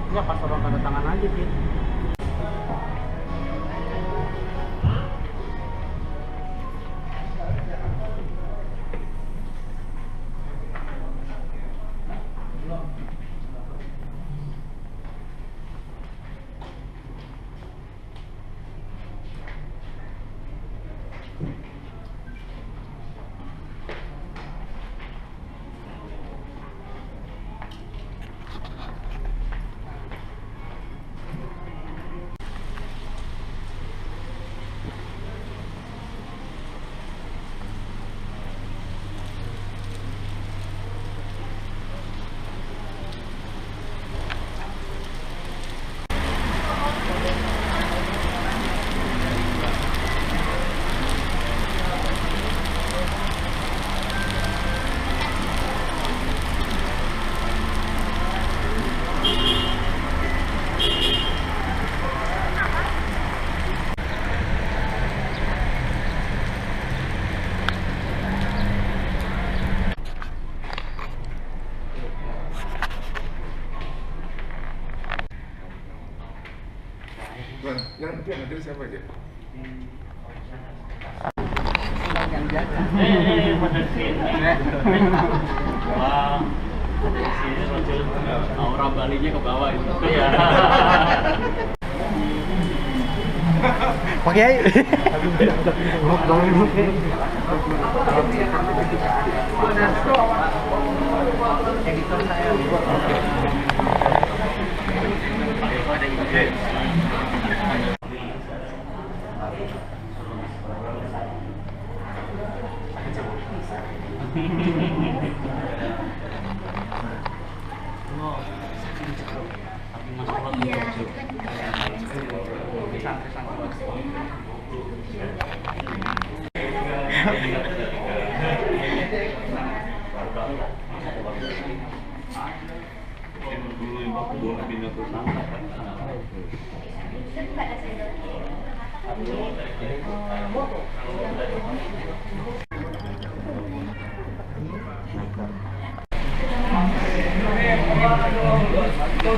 Ya pas orang tanda tangan aja sih. Yang hadir siapa aja? Yang jaga. Pada sini. Wah, ada di sini muncul aura Balinya ke bawah itu. Iya. Pak Kiai. Editor saya. Ada ide.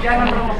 Jangan terus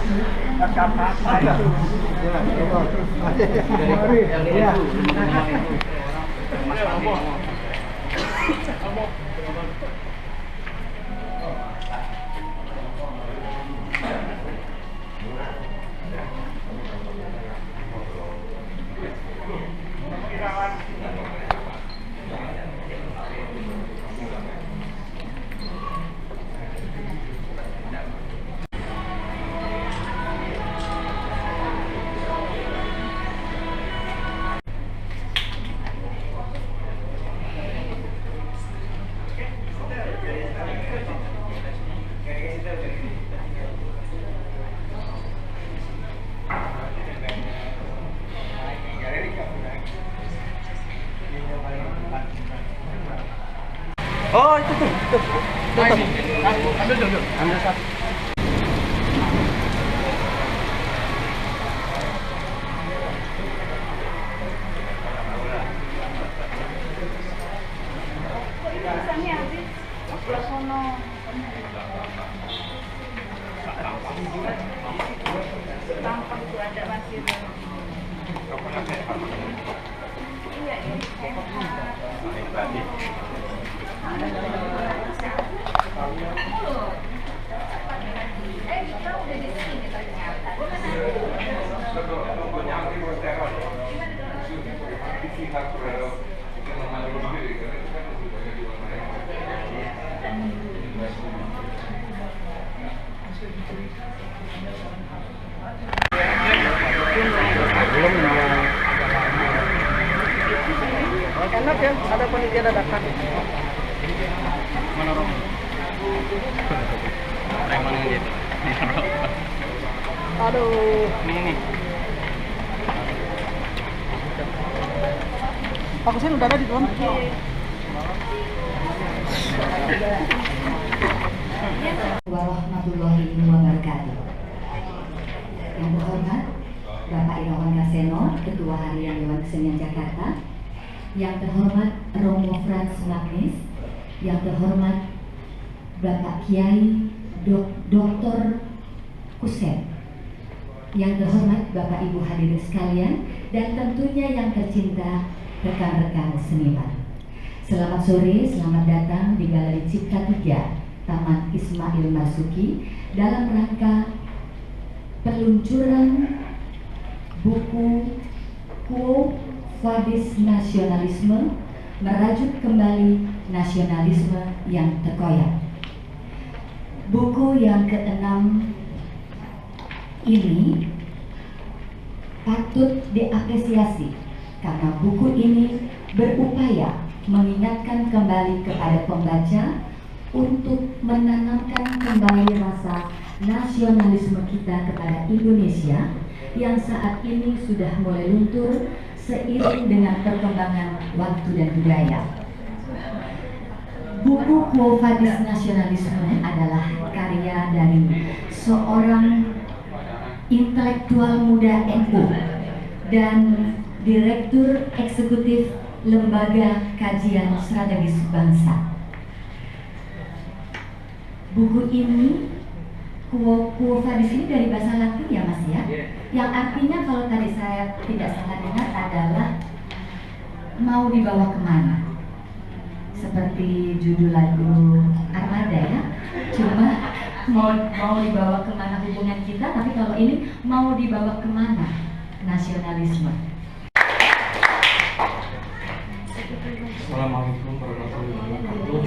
Oh, itu tuh. Ambil dulu. Ambil satu. Tampak itu ada masih. Iya, ini kita udah di sini ternyata. Enak ya, ada panitia dadakan. Mana Romo? Yang mana gitu? Aduh. Ini. Pak Husin udah ada di dalam. Warahmatullahi wabarakatuh. Yang terhormat Bapak Irawan Kaseno, Ketua Harian Dewan Kesenian Jakarta. Yang terhormat Romo Frans Magnis. Yang terhormat Bapak Kiai Dr. Kuset yang terhormat Bapak Ibu hadirin sekalian, dan tentunya yang tercinta rekan-rekan seniman. Selamat sore, selamat datang di Galeri Cipta 3 Taman Ismail Marzuki dalam rangka peluncuran buku Quo Vadis Nasionalisme, merajut kembali nasionalisme yang terkoyak. Buku yang ke-6 ini patut diapresiasi karena buku ini berupaya mengingatkan kembali kepada pembaca untuk menanamkan kembali rasa nasionalisme kita kepada Indonesia yang saat ini sudah mulai luntur seiring dengan perkembangan waktu dan budaya. Buku Quo Vadis Nasionalisme adalah karya dari seorang intelektual muda NU dan Direktur Eksekutif Lembaga Kajian Strategis Bangsa. Buku ini, Quo Vadis ini dari bahasa Latin ya Mas ya, yang artinya kalau tadi saya tidak salah dengar adalah mau dibawa kemana, seperti judul lagu Armada ya, cuma mau dibawa kemana hubungan kita, tapi kalau ini mau dibawa kemana nasionalisme. Assalamualaikum warahmatullahi wabarakatuh.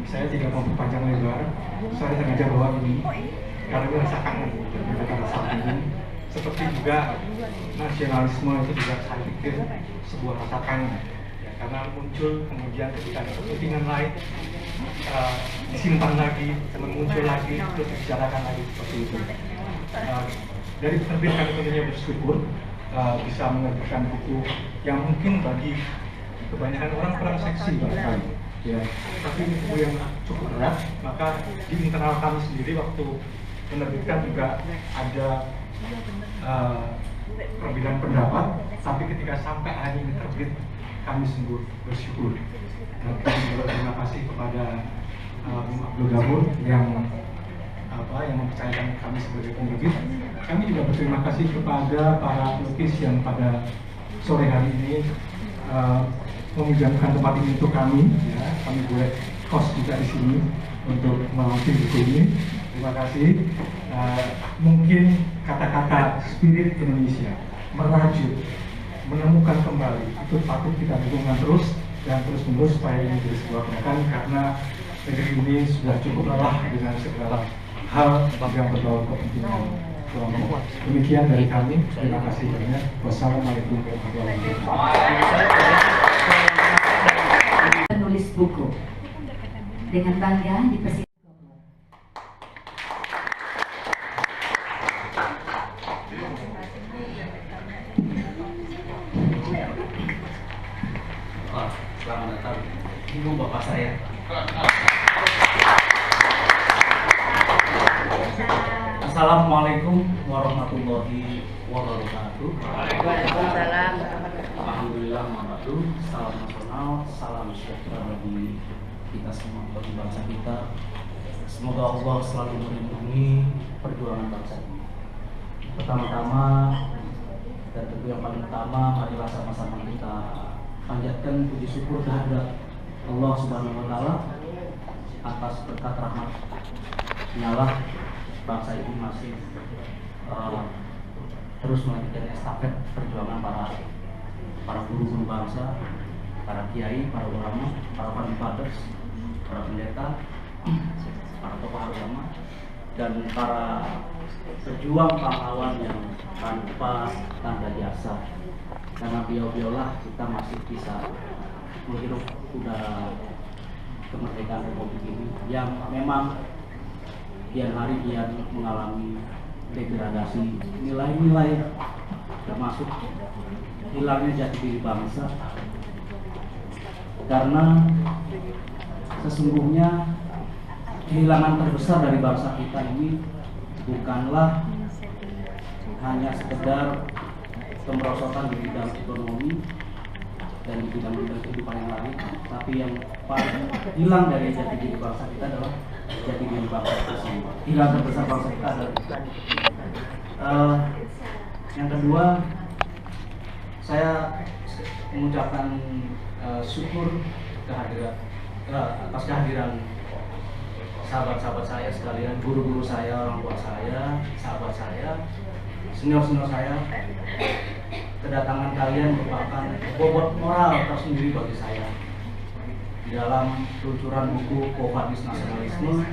Saya tidak mau berpanjang lebar, saya sengaja bawa ini karena rasa kangen, rasa ingin. Seperti juga nasionalisme itu juga saya pikir sebuah rasa kangen, ya, karena muncul kemudian ketika ada kepentingan lain disimpan lagi, muncul lagi, terus dibicarakan lagi seperti itu. Dari penerbit kami tentunya bersyukur bisa menerbitkan buku yang mungkin bagi kebanyakan orang kurang seksi barangkali, ya. Tapi ini buku yang cukup berat, maka di internal kami sendiri waktu menerbitkan juga ada perbedaan pendapat, tapi ketika sampai hari ini terbit, kami sungguh bersyukur. Kami juga terima kasih kepada Bung Abdul Gabur yang mempercayakan kami sebagai penerbit. Kami juga berterima kasih kepada para pelukis yang pada sore hari ini meminjamkan tempat ini untuk kami. Ya, kami boleh kos juga di sini untuk melaunching buku ini. Terima kasih. Mungkin kata-kata spirit Indonesia, merajut, menemukan kembali, itu patut kita dukungkan terus dan terus-menerus supaya ini menjadi sebuah gerakan, karena negeri ini sudah cukup lelah dengan segala hal yang berbau kepentingan kelompok. Demikian dari kami. Terima kasih banyak. Wassalamualaikum warahmatullahi wabarakatuh. Penulis buku dengan bangga dipersilakan. Selamat datang ibu bapak saya. Assalamualaikum warahmatullahi wabarakatuh. Waalaikumsalam. Alhamdulillah, wabarakatuh. Salam nasional, salam sejahtera bagi kita semua, bagi bangsa kita. Semoga Allah selalu melindungi perjuangan bangsa ini. Pertama-tama dan tentu yang paling utama, marilah sama-sama kita panjatkan puji syukur terhadap Allah Subhanahu wa Ta'ala atas berkat rahmat. Nyalah bangsa ini masih terus melanjutkan estafet perjuangan para guru-guru bangsa, para kiai, para ulama, para fathers, para pendeta, para tokoh agama, dan para pejuang pahlawan yang tanpa tanda jasa. Karena beliau-beliaulah kita masih bisa menghirup udara kemerdekaan Republik ini yang memang kian hari kian mengalami degradasi nilai-nilai, termasuk hilangnya jati diri bangsa. Karena sesungguhnya kehilangan terbesar dari bangsa kita ini bukanlah hanya sekedar kemerosotan di bidang ekonomi dan di bidang kehidupan yang lain, tapi yang paling hilang dari jati diri bangsa kita adalah jati diri bangsa kita sendiri. Hilang terbesar bangsa kita adalah Yang kedua, saya mengucapkan syukur atas kehadiran sahabat-sahabat saya sekalian, guru-guru saya, orang tua saya, sahabat saya, senior-senior saya. Kedatangan kalian merupakan bobot moral tersendiri bagi saya di dalam peluncuran buku Quo Vadis Nasionalisme,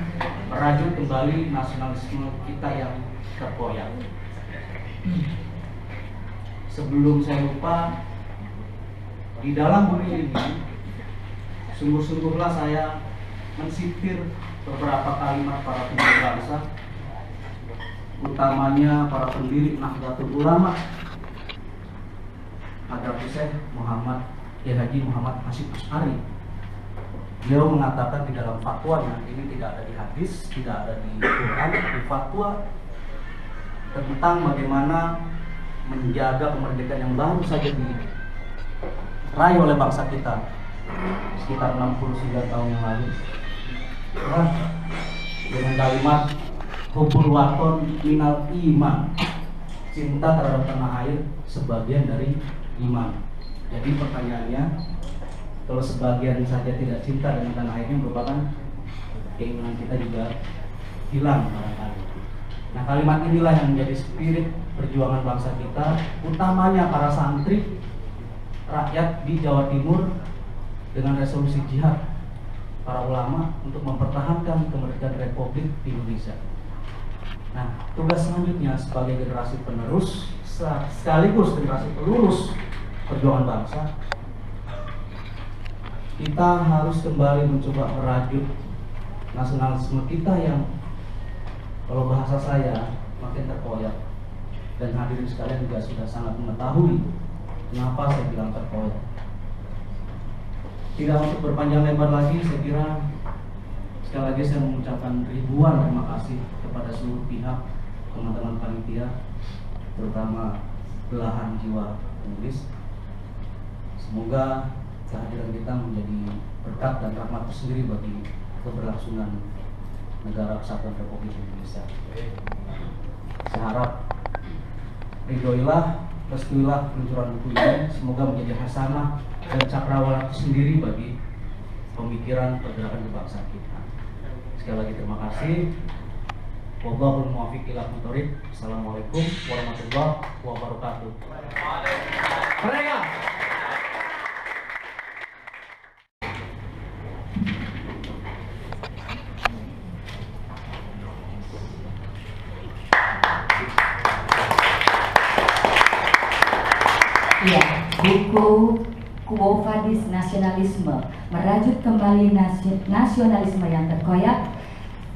merajut kembali nasionalisme kita yang terkoyak. Sebelum saya lupa, di dalam buku ini sungguh-sungguhlah saya mensitir beberapa kalimat para pendiri bangsa, utamanya para pendiri Nahdlatul Ulama, Hadratus Syekh Kiai Haji Muhammad Hasyim Asy'ari. Beliau mengatakan di dalam fatwanya, ini tidak ada di hadis, tidak ada di Quran, di fatwa tentang bagaimana menjaga kemerdekaan yang baru saja diraih oleh bangsa kita sekitar 69 tahun yang lalu. Dengan kalimat hubbul waton minal iman, cinta terhadap tanah air sebagian dari iman. Jadi pertanyaannya, kalau sebagian saja tidak cinta dengan tanah airnya, merupakan keinginan kita juga hilang barangkali. Nah, kalimat inilah yang menjadi spirit perjuangan bangsa kita, utamanya para santri rakyat di Jawa Timur dengan resolusi jihad para ulama untuk mempertahankan kemerdekaan Republik di Indonesia. Nah, tugas selanjutnya sebagai generasi penerus sekaligus generasi pelurus perjuangan bangsa, kita harus kembali mencoba merajut nasionalisme kita yang, kalau bahasa saya, makin terkoyak. Dan hadirin sekalian juga sudah sangat mengetahui kenapa saya bilang terkoyak. Tidak untuk berpanjang lebar lagi, saya kira sekali lagi saya mengucapkan ribuan terima kasih kepada seluruh pihak, teman-teman panitia, terutama belahan jiwa penulis. Semoga kehadiran kita menjadi berkat dan rahmat tersendiri bagi keberlangsungan negara kesatuan Republik Indonesia. Saya harap ridhoilah, restuilah peluncuran buku ini, semoga menjadi hasanah dan cakrawala tersendiri bagi pemikiran pergerakan kebangsaan kita. Sekali lagi terima kasih. Wallahul muwaffiq ila aqwamit thoriq. Assalamualaikum warahmatullahi wabarakatuh. Mereka. Ya, buku Quo Vadis Nasionalisme, merajut kembali nasionalisme yang terkoyak,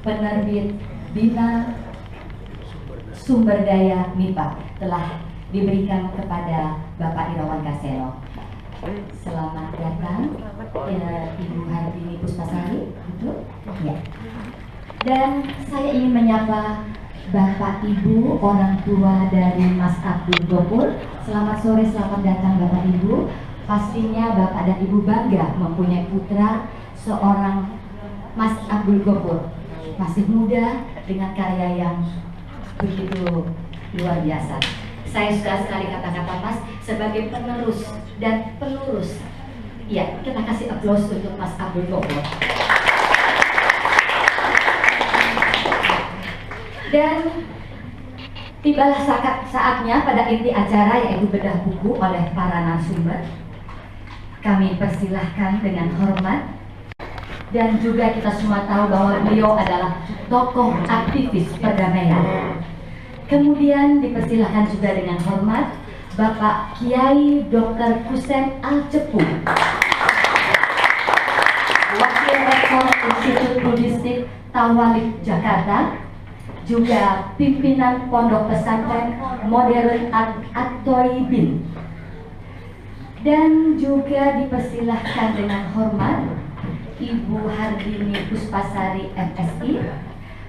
penerbit Bina Sumber Daya MIPA, telah diberikan kepada Bapak Irawan Kaseno. Selamat datang Ibu Hartini Puspasari, betul? Ya. Dan saya ingin menyapa Bapak Ibu, orang tua dari Mas Abdul Gopur. Selamat sore, selamat datang Bapak Ibu. Pastinya Bapak dan Ibu bangga mempunyai putra seorang Mas Abdul Gopur, masih muda dengan karya yang begitu luar biasa. Saya suka sekali kata-kata Mas sebagai penerus dan pelurus. Ya, kita kasih aplaus untuk Mas Abdul Gopur. Dan tibalah saatnya pada inti acara, yaitu bedah buku oleh para narasumber. Kami persilahkan dengan hormat, dan juga kita semua tahu bahwa beliau adalah tokoh aktivis perdamaian. Kemudian dipersilahkan juga dengan hormat Bapak Kiai Dr. Kusen Al-Cepu, Wakil Rektor Institut Buddhistik Tawalik Jakarta, juga pimpinan Pondok Pesantren Modern At-Thoibin. Dan juga dipersilahkan dengan hormat Ibu Hardini Puspasari MSI,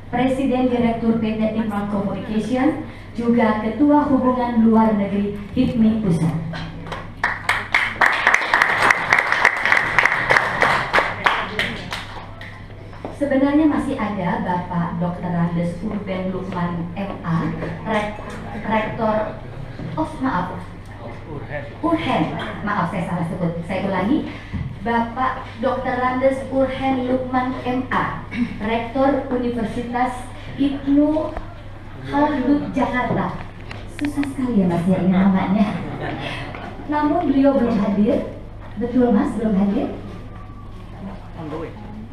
Presiden Direktur PT Imran Communication, juga Ketua Hubungan Luar Negeri HIPMI Pusat. Sebenarnya masih ada Bapak Dr. Randes Urben Lukman MA, Rektor, Urhen, maaf saya salah sebut, saya ulangi, Bapak Dr. Randes Urhen Lukman MA, Rektor Universitas Ibnu Khaldun Jakarta. Susah sekali ya Mas ya ini namanya. Namun beliau belum hadir, betul Mas, belum hadir?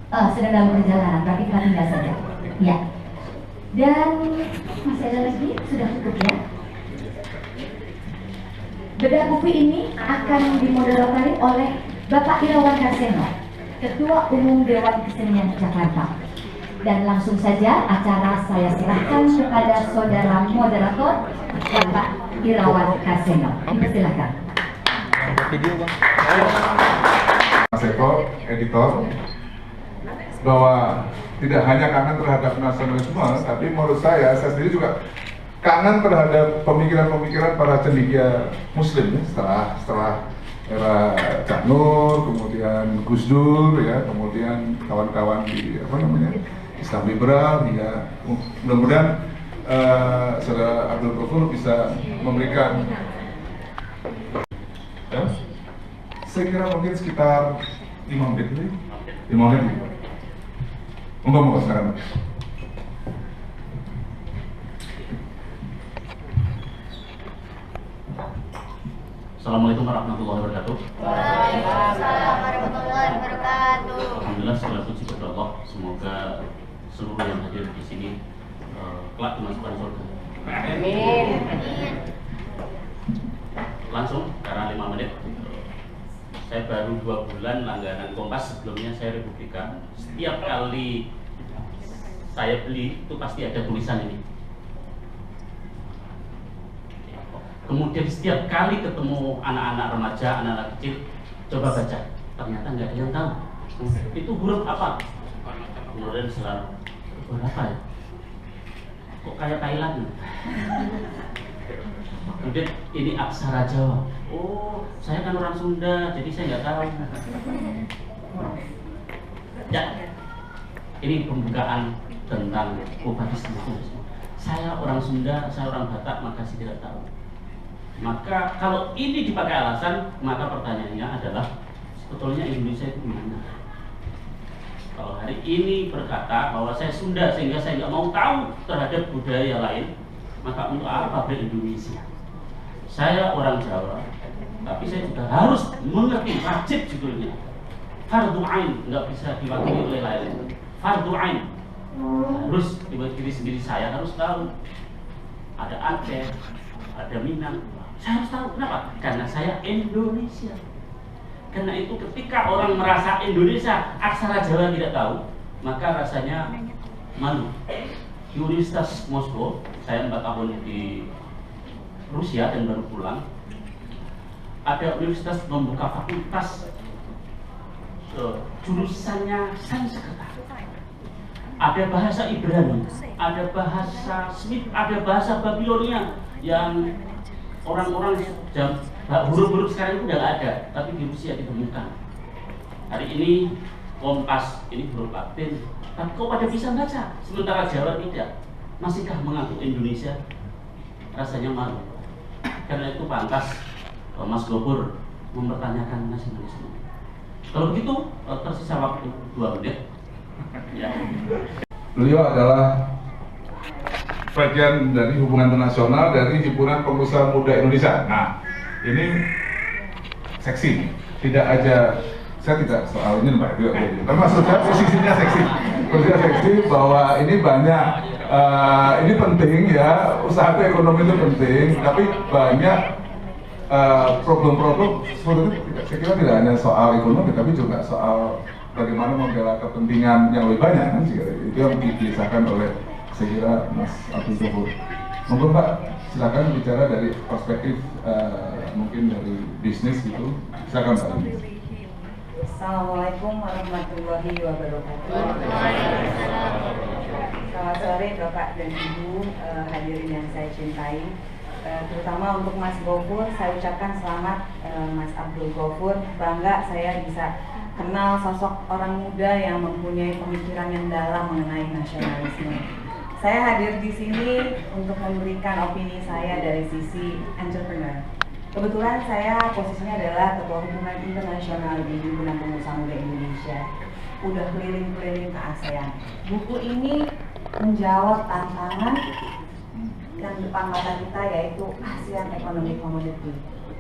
Sedang dalam perjalanan, berarti kita tinggal saja. Ya. Dan masih ada lagi, sudah cukup ya. Bedah buku ini akan dimoderatori oleh Bapak Irawan Karseno, Ketua Umum Dewan Kesenian Jakarta. Dan langsung saja acara saya serahkan kepada saudara moderator Bapak Irawan Karseno. Silakan. Video Bang. Mas Eko, editor, bahwa tidak hanya kangen terhadap nasionalisme, tapi menurut saya sendiri juga kangen terhadap pemikiran-pemikiran para cendekia Muslim setelah era Cak Nur, kemudian Gus Dur, ya, kemudian kawan-kawan di Islam liberal, hingga mudah-mudahan Saudara Abdul Ghafur bisa memberikan, ya, saya kira mungkin sekitar 5 menit. Monggo sekarang. Assalamualaikum warahmatullahi wabarakatuh. Waalaikumsalam warahmatullahi wabarakatuh. Alhamdulillah, segala puji kepada Allah. Semoga seluruh yang hadir di sini kelak dimasukkan surga. Amin. Langsung karena 5 menit. Saya baru 2 bulan langganan Kompas, sebelumnya saya Republika. Setiap kali saya beli itu pasti ada tulisan ini. Kemudian setiap kali ketemu anak-anak remaja, anak-anak kecil, coba baca. Ternyata nggak ada yang tahu. Itu huruf apa? Kemudian selalu huruf apa ya? Kok kayak Thailand? Kemudian ini aksara Jawa. Oh, saya kan orang Sunda, jadi saya nggak tahu. Ya, ini pembukaan tentang Upatisme. Saya orang Sunda, saya orang Batak, maka saya tidak tahu. Maka kalau ini dipakai alasan, maka pertanyaannya adalah sebetulnya Indonesia itu gimana? Kalau hari ini berkata bahwa saya Sunda sehingga saya nggak mau tahu terhadap budaya lain, maka untuk apa ber-Indonesia? Saya orang Jawa, tapi saya juga harus mengerti, wajib judulnya. Fardhu ain, nggak bisa diwakili oleh lain. Fardhu ain, harus dibuat diri sendiri, saya harus tahu. Ada Aceh, ada Minang, saya harus tahu. Kenapa? Karena saya Indonesia. Karena itu ketika orang merasa Indonesia, aksara Jawa tidak tahu, maka rasanya malu. Di Universitas Moskow, saya 4 tahun di Rusia dan baru pulang. Ada universitas membuka fakultas jurusannya Sanskerta. Ada bahasa Ibrani, ada bahasa Smith, ada bahasa Babilonia yang orang-orang huruf-huruf sekarang itu udah nggak ada, tapi di Rusia ditemukan. Hari ini Kompas ini huruf Latin, tapi kok pada bisa baca, sementara Jawa tidak. Masihkah mengaku Indonesia? Rasanya malu. Karena itu pantas Mas Ghafur mempertanyakan nasionalisme. Kalau begitu tersisa waktu 2 menit. Ya. Beliau adalah bagian dari hubungan internasional dari himpunan pengusaha muda Indonesia. Nah, ini seksi, tidak aja, saya tidak soal ini Mbak, tapi maksud saya posisinya seksi, bahwa ini banyak, ini penting ya, usaha ekonomi itu penting, tapi banyak problem-problem seperti itu. Saya kira tidak hanya soal ekonomi, tapi juga soal bagaimana membela kepentingan yang lebih banyak kan, itu yang dipisahkan oleh, saya kira, Mas Abdul Ghafur. Monggo Mbak, silakan bicara dari perspektif mungkin dari bisnis gitu. Silakan Mbak. Assalamualaikum warahmatullahi wabarakatuh. Selamat sore Bapak dan Ibu, hadirin yang saya cintai. Terutama untuk Mas Ghafur, saya ucapkan selamat Mas Abdul Ghafur. Bangga saya bisa kenal sosok orang muda yang mempunyai pemikiran yang dalam mengenai nasionalisme. Saya hadir di sini untuk memberikan opini saya dari sisi entrepreneur. Kebetulan saya posisinya adalah Ketua Hubungan Internasional di Himpunan Pengusaha Muda Indonesia. Udah keliling-keliling ke ASEAN. Buku ini menjawab tantangan yang depan mata kita, yaitu ASEAN Economic Community,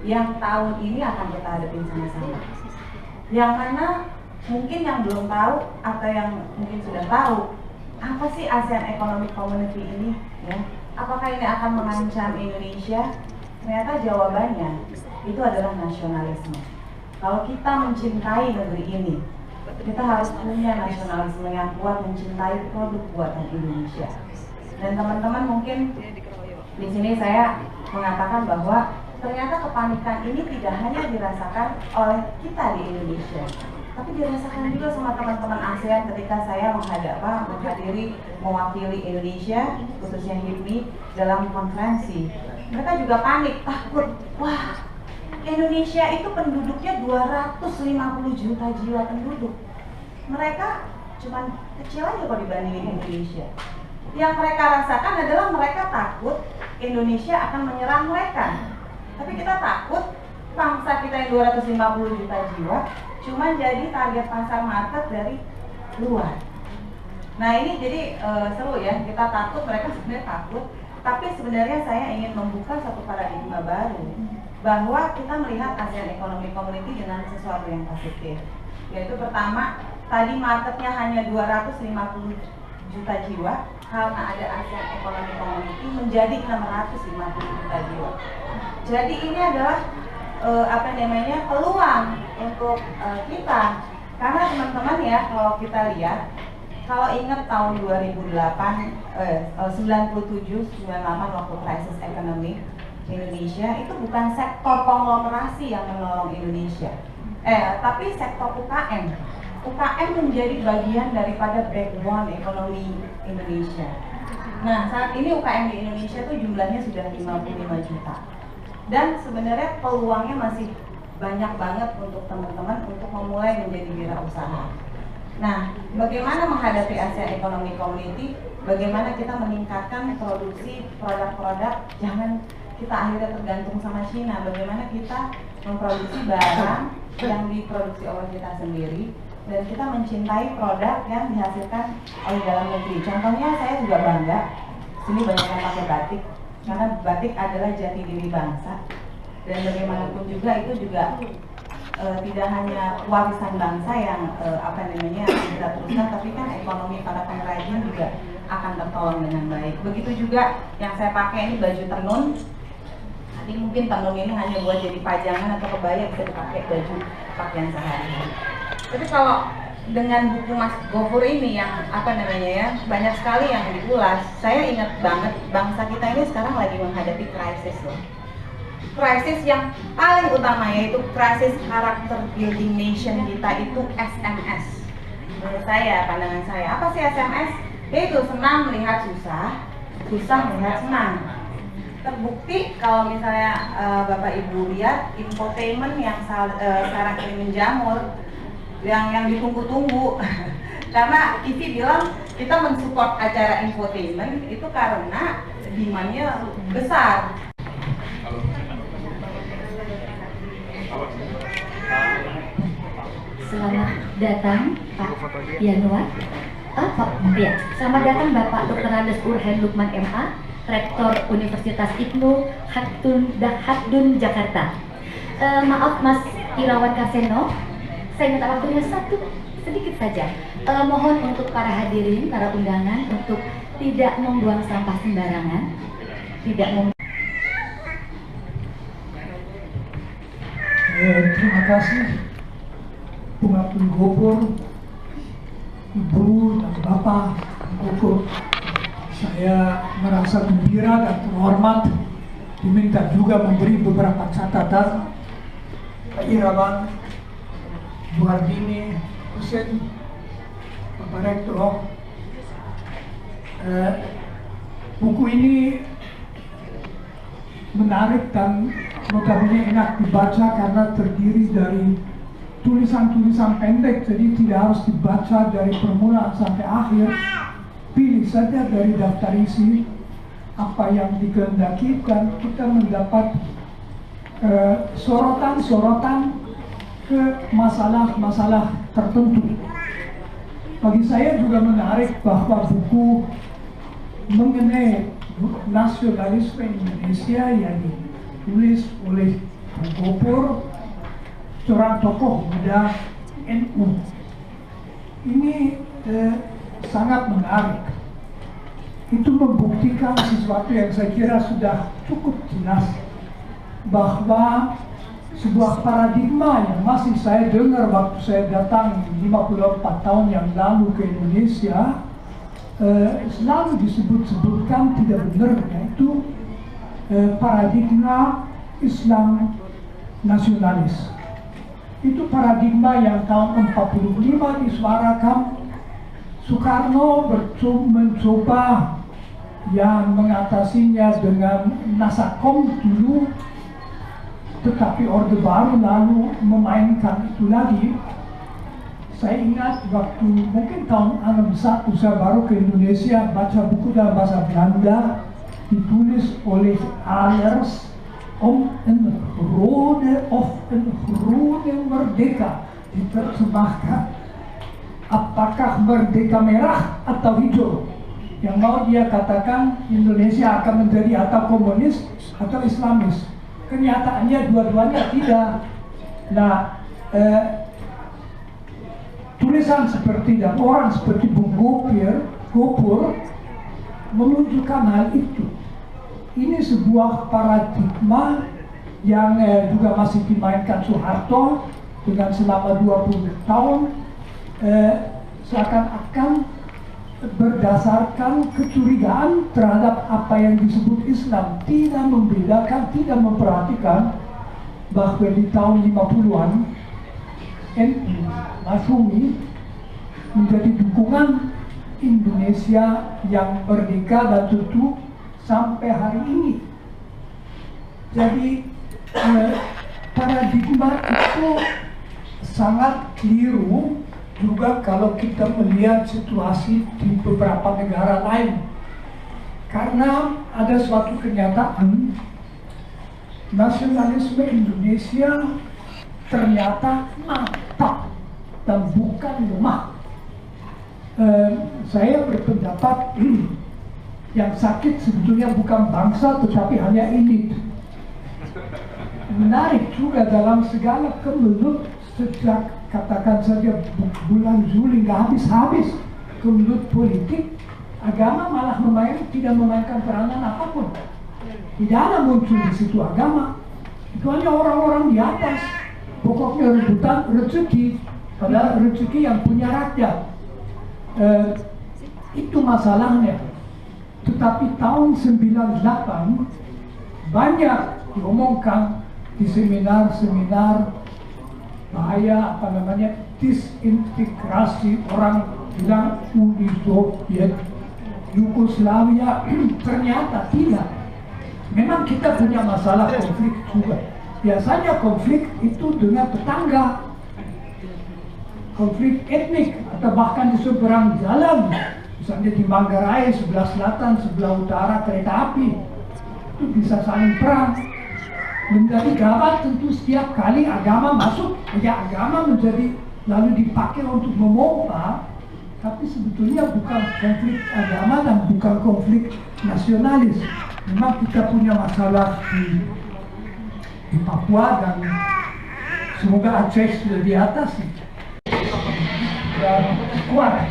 yang tahun ini akan kita hadapin sama-sama. Yang mana mungkin yang belum tahu atau yang mungkin sudah tahu, apa sih ASEAN Economic Community ini? Ya, apakah ini akan mengancam Indonesia? Ternyata jawabannya itu adalah nasionalisme. Kalau kita mencintai negeri ini, kita harus punya nasionalisme yang kuat, mencintai produk buatan Indonesia. Dan teman-teman mungkin di sini saya mengatakan bahwa ternyata kepanikan ini tidak hanya dirasakan oleh kita di Indonesia, tapi dirasakan juga sama teman-teman ASEAN ketika saya menghadiri mewakili Indonesia, khususnya HIPMI, dalam konferensi. Mereka juga panik, takut, wah Indonesia itu penduduknya 250 juta jiwa penduduk. Mereka cuma kecil aja kalau dibandingin Indonesia. Yang mereka rasakan adalah mereka takut Indonesia akan menyerang mereka. Tapi kita takut bangsa kita yang 250 juta jiwa cuma jadi target pasar market dari luar. Nah ini jadi seru ya, kita takut, mereka sebenarnya takut. Tapi sebenarnya saya ingin membuka satu paradigma baru, bahwa kita melihat ASEAN Economic Community dengan sesuatu yang positif. Yaitu pertama, tadi marketnya hanya 250 juta jiwa, karena ada ASEAN Economic Community menjadi 650 juta jiwa. Jadi ini adalah peluang untuk kita, karena teman-teman ya, kalau kita lihat, kalau ingat tahun 97, 98 waktu krisis ekonomi Indonesia, itu bukan sektor konglomerasi yang menolong Indonesia, tapi sektor UKM. UKM menjadi bagian daripada backbone ekonomi Indonesia. Nah, saat ini UKM di Indonesia tuh jumlahnya sudah 55 juta. Dan sebenarnya peluangnya masih banyak banget untuk teman-teman untuk memulai menjadi wirausaha. Nah, bagaimana menghadapi ASEAN Economic Community? Bagaimana kita meningkatkan produksi produk-produk? Jangan kita akhirnya tergantung sama Cina. Bagaimana kita memproduksi barang yang diproduksi oleh kita sendiri, dan kita mencintai produk yang dihasilkan oleh dalam negeri. Contohnya saya juga bangga, sini banyak yang pakai batik, karena batik adalah jati diri bangsa. Dan bagaimanapun juga itu juga tidak hanya warisan bangsa yang kita teruskan, tapi kan ekonomi para pengrajin juga akan tertolong dengan baik. Begitu juga yang saya pakai ini baju tenun. Nanti mungkin tenun ini hanya buat jadi pajangan atau kebaya, bisa dipakai baju pakaian sehari-hari. Tapi kalau dengan buku Mas Gofur ini yang banyak sekali yang diulas, saya ingat banget bangsa kita ini sekarang lagi menghadapi krisis loh. Krisis yang paling utama yaitu krisis karakter building nation kita itu SMS. Menurut saya, pandangan saya, apa sih SMS? Yaitu senang melihat susah, susah melihat senang. Terbukti kalau misalnya Bapak Ibu lihat infotainment yang sekarang ini menjamur, yang ditunggu-tunggu. Karena TV bilang kita mensupport acara infotainment itu karena demand-nya besar. Selamat datang Pak Yanuar. Selamat datang Bapak Dr. Andes Urhen Lukman MA, Rektor Universitas Ibnu Khaldun Jakarta. Maaf Mas Irawan Kaseno, saya minta waktunya sedikit saja. Mohon untuk para hadirin, para undangan untuk tidak membuang sampah sembarangan, terima kasih Bung Abdul Gofur, Ibu dan Bapak Gofur. Saya merasa gembira dan terhormat diminta juga memberi beberapa catatan. Pak Irawan, Bu Ardini, Husein, Bapak Rektor. Buku ini menarik dan notabene enak dibaca karena terdiri dari tulisan-tulisan pendek, jadi tidak harus dibaca dari permulaan sampai akhir. Pilih saja dari daftar isi apa yang dikehendaki dan kita mendapat sorotan-sorotan ke masalah-masalah tertentu. Bagi saya juga menarik bahwa buku mengenai nasionalisme Indonesia yang ditulis oleh Gopur, seorang tokoh muda NU, ini sangat menarik. Itu membuktikan sesuatu yang saya kira sudah cukup jelas, bahwa sebuah paradigma yang masih saya dengar waktu saya datang 54 tahun yang lalu ke Indonesia, selalu disebut-sebutkan tidak benar, yaitu paradigma Islam nasionalis. Itu paradigma yang tahun 45 disuarakan. Soekarno mencoba yang mengatasinya dengan Nasakom dulu, tetapi Orde Baru lalu memainkan itu lagi. Saya ingat waktu mungkin tahun 61 saya baru ke Indonesia, baca buku dalam bahasa Belanda ditulis oleh Alers om een rode merdeka, diterjemahkan apakah merdeka merah atau hijau. Yang mau dia katakan Indonesia akan menjadi atau komunis atau Islamis. Kenyataannya dua-duanya tidak. Nah, tulisan seperti dan orang seperti Bung Gopur menunjukkan hal itu. Ini sebuah paradigma yang juga masih dimainkan Soeharto dengan selama 20 tahun, seakan-akan berdasarkan kecurigaan terhadap apa yang disebut Islam, tidak membedakan, tidak memperhatikan bahwa di tahun 50-an NU Masyumi menjadi dukungan Indonesia yang merdeka dan tentu sampai hari ini. Jadi paradigma itu sangat keliru juga kalau kita melihat situasi di beberapa negara lain. Karena ada suatu kenyataan, nasionalisme Indonesia ternyata mantap dan bukan lemah. Saya berpendapat yang sakit sebetulnya bukan bangsa tetapi hanya elit. Menarik juga dalam segala kemelut sejak katakan saja bulan Juli nggak habis-habis kemelut politik, agama malah tidak memainkan peranan apapun. Tidak ada muncul di situ agama, itu hanya orang-orang di atas. Pokoknya rebutan rezeki, padahal rezeki yang punya rakyat. Itu masalahnya. Tetapi tahun 98 banyak diomongkan di seminar-seminar bahaya disintegrasi, orang bilang Uni Soviet, Yugoslavia. Ternyata tidak. Memang kita punya masalah konflik juga. Biasanya konflik itu dengan tetangga, konflik etnik atau bahkan di seberang jalan. Misalnya di Manggarai, sebelah selatan, sebelah utara kereta api, itu bisa saling perang. Menjadi gawat tentu setiap kali agama masuk, ya agama menjadi lalu dipakai untuk memompa, tapi sebetulnya bukan konflik agama dan bukan konflik nasionalis. Memang kita punya masalah di Papua dan semoga Aceh sudah di atas dan kuat.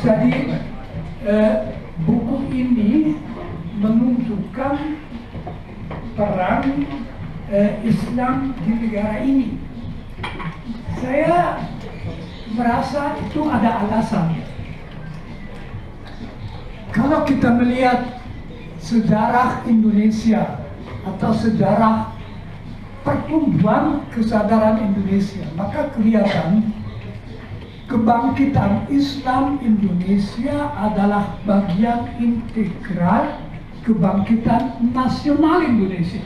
Jadi buku ini menunjukkan perang Islam di negara ini. Saya merasa itu ada alasan. Kalau kita melihat sejarah Indonesia atau sejarah pertumbuhan kesadaran Indonesia, maka kelihatan kebangkitan Islam Indonesia adalah bagian integral kebangkitan nasional Indonesia.